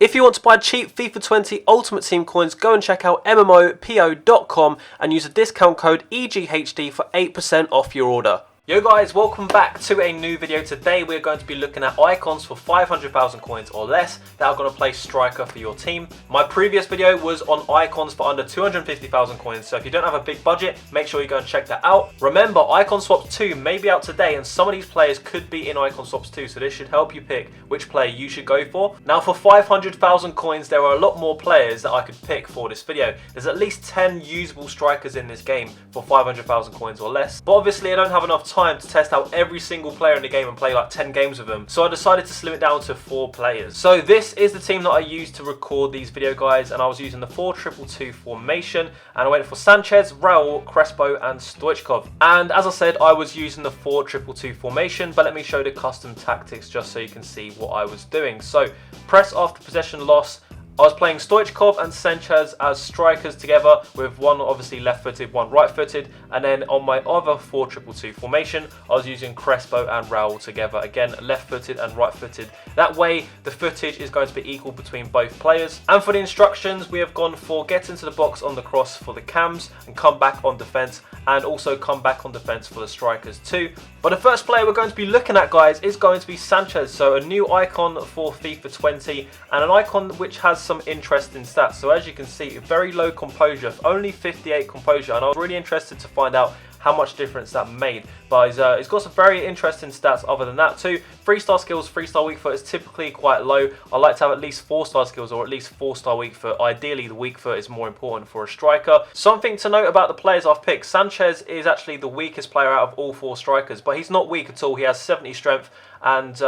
If you want to buy cheap FIFA 20 Ultimate Team coins, go and check out MMOPO.com and use the discount code EGHD for 8% off your order. Yo guys, welcome back to a new video. Today we're going to be looking at icons for 500,000 coins or less that are going to play striker for your team. My previous video was on icons for under 250,000 coins, so if you don't have a big budget, make sure you go and check that out. Remember, Icon Swaps 2 may be out today and some of these players could be in Icon Swaps 2, so this should help you pick which player you should go for. Now for 500,000 coins, there are a lot more players that I could pick for this video. There's at least 10 usable strikers in this game for 500,000 coins or less, but obviously I don't have enough time to test out every single player in the game and play like 10 games with them, so I decided to slim it down to 4 players. So this is the team that I used to record these video guys, and I was using the 4-2-2 formation, and I went for Sanchez, Raul, Crespo and Stoichkov. And as I said, I was using the 4-2-2 formation, but let me show the custom tactics just so you can see what I was doing. So press after possession loss. I was playing Stoichkov and Sanchez as strikers together, with one obviously left-footed, one right-footed, and then on my other 4-2-2 formation, I was using Crespo and Raul together, again left-footed and right-footed. That way the footage is going to be equal between both players. And for the instructions, we have gone for get into the box on the cross for the cams and come back on defence, and also come back on defence for the strikers too. But the first player we're going to be looking at, guys, is going to be Sanchez. So a new icon for FIFA 20 and an icon which has some interesting stats. So as you can see, very low composure, only 58 composure, and I was really interested to find out how much difference that made. But he's got some very interesting stats other than that too. 3-star skills, 3-star weak foot is typically quite low. I like to have at least 4-star skills or at least 4-star weak foot. Ideally the weak foot is more important for a striker. Something to note about the players I've picked, Sanchez is actually the weakest player out of all 4 strikers, but he's not weak at all. He has 70 strength. And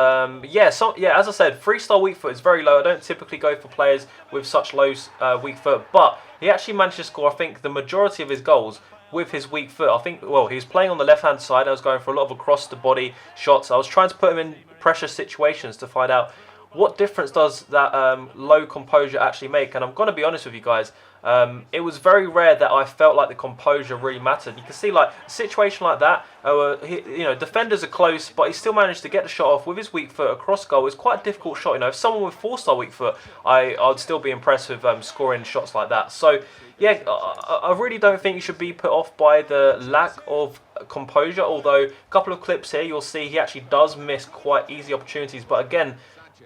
yeah, as I said, 3-star weak foot is very low. I don't typically go for players with such low weak foot, but he actually managed to score, I think, the majority of his goals with his weak foot. I think, well, he was playing on the left hand side. I was going for a lot of across the body shots. I was trying to put him in pressure situations to find out what difference does that low composure actually make. And I'm going to be honest with you guys, it was very rare that I felt like the composure really mattered. You can see, like, a situation like that, you know, defenders are close, but he still managed to get the shot off with his weak foot across goal. It's quite a difficult shot. You know, if someone with 4-star weak foot, I'd still be impressed with scoring shots like that. So yeah, I really don't think you should be put off by the lack of composure, although a couple of clips here you'll see he actually does miss quite easy opportunities. But again,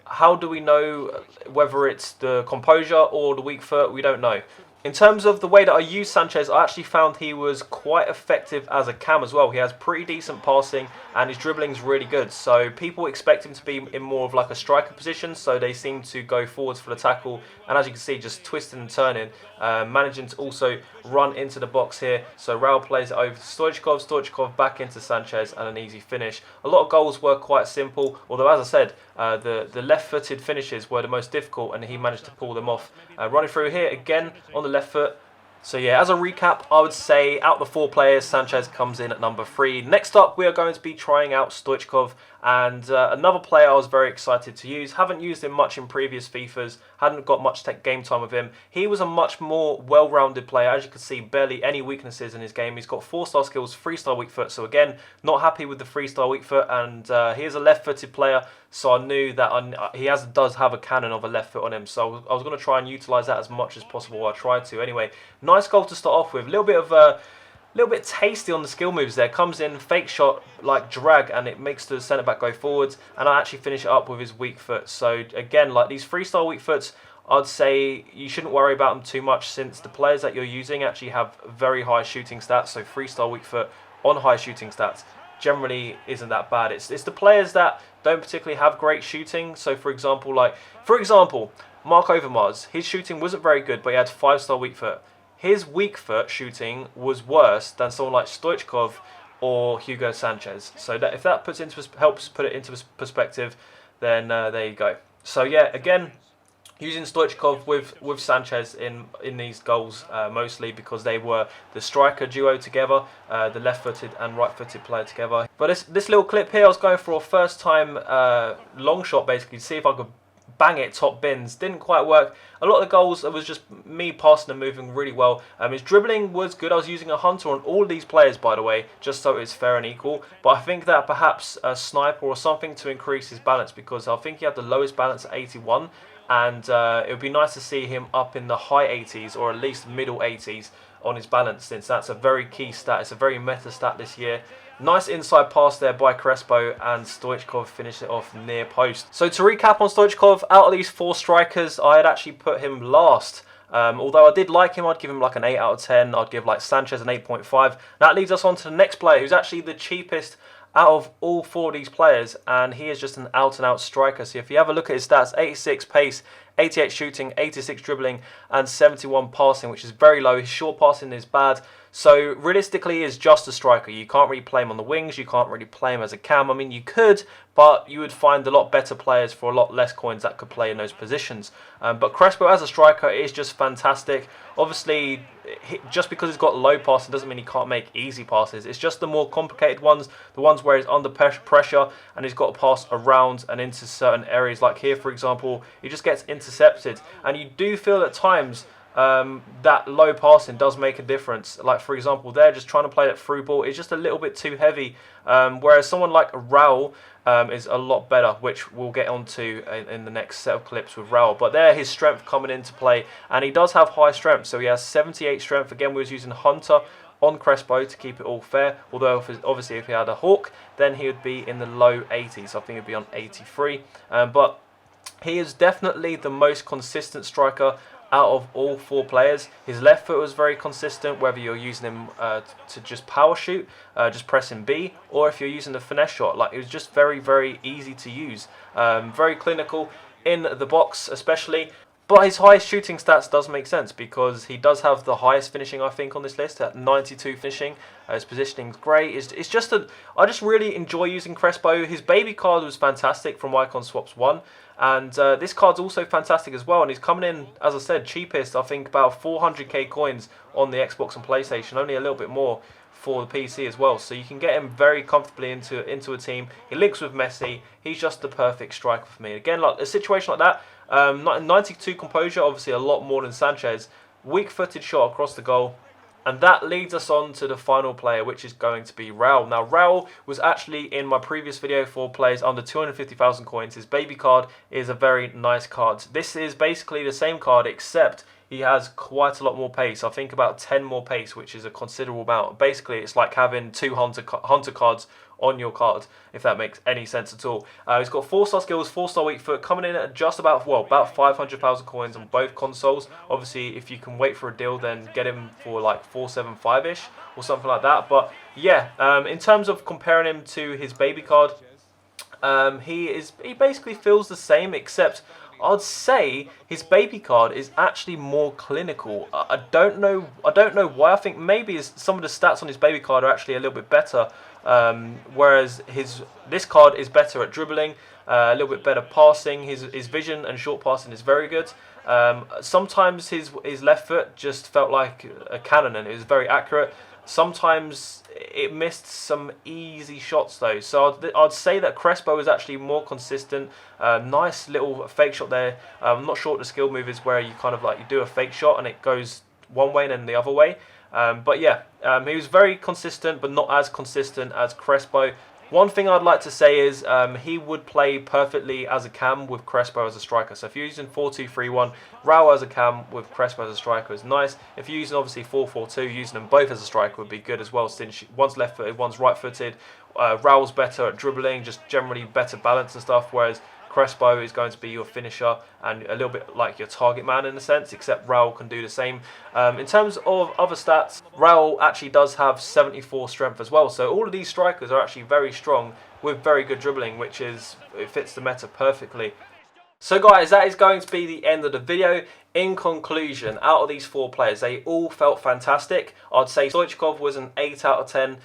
how do we know whether it's the composure or the weak foot? We don't know. In terms of the way that I use Sanchez, I actually found he was quite effective as a cam as well. He has pretty decent passing and his dribbling's really good. So people expect him to be in more of like a striker position, so they seem to go forwards for the tackle. And as you can see, just twisting and turning, managing to also run into the box here. So Raul plays it over to Stoichkov, Stoichkov back into Sanchez, and an easy finish. A lot of goals were quite simple, although as I said, the left-footed finishes were the most difficult, and he managed to pull them off. Running through here again on the left foot. So yeah, as a recap, I would say out the 4 players, Sanchez comes in at number 3. Next up, we are going to be trying out Stoichkov, and another player I was very excited to use. Haven't used him much in previous FIFAs, hadn't got much game time with him. He was a much more well-rounded player. As you can see, barely any weaknesses in his game. He's got 4-star skills, 3-star weak foot. So again, not happy with the 3-star weak foot, and he is a left-footed player, so I knew that he does have a cannon of a left foot on him. So I was going to try and utilise that as much as possible. I tried to anyway. Nice goal to start off with. A little bit tasty on the skill moves there. Comes in, fake shot, like drag, and it makes the centre back go forwards. And I actually finish it up with his weak foot. So again, like these 3-star weak foots, I'd say you shouldn't worry about them too much, since the players that you're using actually have very high shooting stats. So 3-star weak foot on high shooting stats generally isn't that bad. It's the players that don't particularly have great shooting. So for example, Mark Overmars, his shooting wasn't very good, but he had 5-star weak foot. His weak foot shooting was worse than someone like Stoichkov or Hugo Sanchez. So that, if that helps put it into perspective, then there you go. So yeah, again, using Stoichkov with Sanchez in these goals, mostly because they were the striker duo together, the left-footed and right-footed player together. But this little clip here, I was going for a first-time long shot, basically, to see if I could bang it top bins. Didn't quite work. A lot of the goals, it was just me passing and moving really well. His dribbling was good. I was using a hunter on all these players, by the way, just so it's fair and equal. But I think that perhaps a sniper or something to increase his balance, because I think he had the lowest balance at 81. and it would be nice to see him up in the high 80s or at least middle 80s on his balance, since that's a very key stat. It's a very meta stat this year. Nice inside pass there by Crespo, and Stoichkov finished it off near post. So to recap on Stoichkov, out of these 4 strikers, I had actually put him last. Although I did like him, I'd give him like an 8 out of 10. I'd give like Sanchez an 8.5. That leads us on to the next player, who's actually the cheapest out of all 4 of these players, and he is just an out-and-out striker. So if you have a look at his stats, 86 pace, 88 shooting, 86 dribbling, and 71 passing, which is very low. His short passing is bad. So realistically, he is just a striker. You can't really play him on the wings. You can't really play him as a cam. I mean, you could, but you would find a lot better players for a lot less coins that could play in those positions. But Crespo as a striker is just fantastic. Obviously, just because he's got low passing doesn't mean he can't make easy passes. It's just the more complicated ones, the ones where he's under pressure and he's got to pass around and into certain areas. Like here, for example, he just gets intercepted. And you do feel at times that low passing does make a difference. Like for example, they're just trying to play that through ball. It's just a little bit too heavy. Whereas someone like Raul is a lot better, which we'll get onto in the next set of clips with Raul. But there, his strength coming into play, and he does have high strength. So he has 78 strength. Again, we was using Hunter on Crespo to keep it all fair. Although obviously if he had a Hawk, then he would be in the low 80s. I think he'd be on 83. But he is definitely the most consistent striker out of all 4 players. His left foot was very consistent, whether you're using him to just power shoot, just pressing B, or if you're using the finesse shot. Like, it was just very, very easy to use. Very clinical in the box especially. But his highest shooting stats does make sense, because he does have the highest finishing, I think, on this list at 92 finishing. His positioning's great. It's just I just really enjoy using Crespo. His baby card was fantastic from Icon Swaps 1. And this card's also fantastic as well, and he's coming in, as I said, cheapest. I think about 400k coins on the Xbox and PlayStation, only a little bit more for the PC as well. So you can get him very comfortably into a team. He links with Messi. He's just the perfect striker for me. Again, like a situation like that, 92 composure, obviously a lot more than Sanchez. Weak-footed shot across the goal. And that leads us on to the final player, which is going to be Raul. Now, Raul was actually in my previous video for players under 250,000 coins. His baby card is a very nice card. This is basically the same card, except he has quite a lot more pace. I think about 10 more pace, which is a considerable amount. Basically, it's like having 2 Hunter cards on your card, if that makes any sense at all. He's got 4-star skills, 4-star weak foot, coming in at just about 500,000 coins on both consoles. Obviously, if you can wait for a deal, then get him for like 475-ish or something like that. But yeah, in terms of comparing him to his baby card, he basically feels the same, except I'd say his baby card is actually more clinical. I don't know why. I think maybe some of the stats on his baby card are actually a little bit better, whereas this card is better at dribbling, a little bit better passing. His vision and short passing is very good. Sometimes his left foot just felt like a cannon, and it was very accurate. Sometimes it missed some easy shots though, so I'd say that Crespo is actually more consistent. Nice little fake shot there. I'm not sure what the skill move is, where you kind of like you do a fake shot and it goes one way and then the other way. But yeah, he was very consistent, but not as consistent as Crespo. One thing I'd like to say is he would play perfectly as a cam with Crespo as a striker. So if you're using 4-2-3-1, Raul as a cam with Crespo as a striker is nice. If you're using obviously 4-4-2, using them both as a striker would be good as well, since one's left-footed, one's right-footed. Raul's better at dribbling, just generally better balance and stuff, whereas Crespo is going to be your finisher and a little bit like your target man in a sense, except Raul can do the same. In terms of other stats, Raul actually does have 74 strength as well. So all of these strikers are actually very strong with very good dribbling, it fits the meta perfectly. So guys, that is going to be the end of the video. In conclusion, out of these 4 players, they all felt fantastic. I'd say Stoichkov was an 8 out of 10.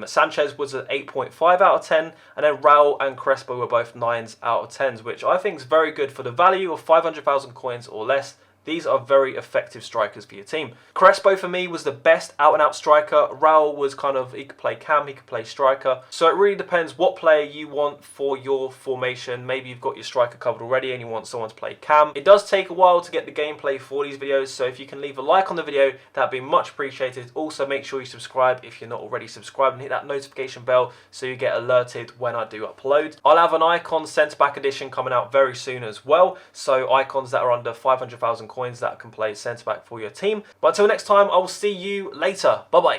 Sanchez was an 8.5 out of 10, and then Raul and Crespo were both 9s out of 10s, which I think is very good for the value of 500,000 coins or less. These are very effective strikers for your team. Crespo for me was the best out-and-out striker. Raul was kind of, he could play cam, he could play striker. So it really depends what player you want for your formation. Maybe you've got your striker covered already and you want someone to play cam. It does take a while to get the gameplay for these videos, so if you can leave a like on the video, that'd be much appreciated. Also, make sure you subscribe if you're not already subscribed and hit that notification bell so you get alerted when I do upload. I'll have an Icon centre-back edition coming out very soon as well, so icons that are under 500,000 coins that can play centre-back for your team. But until next time, I will see you later. Bye-bye.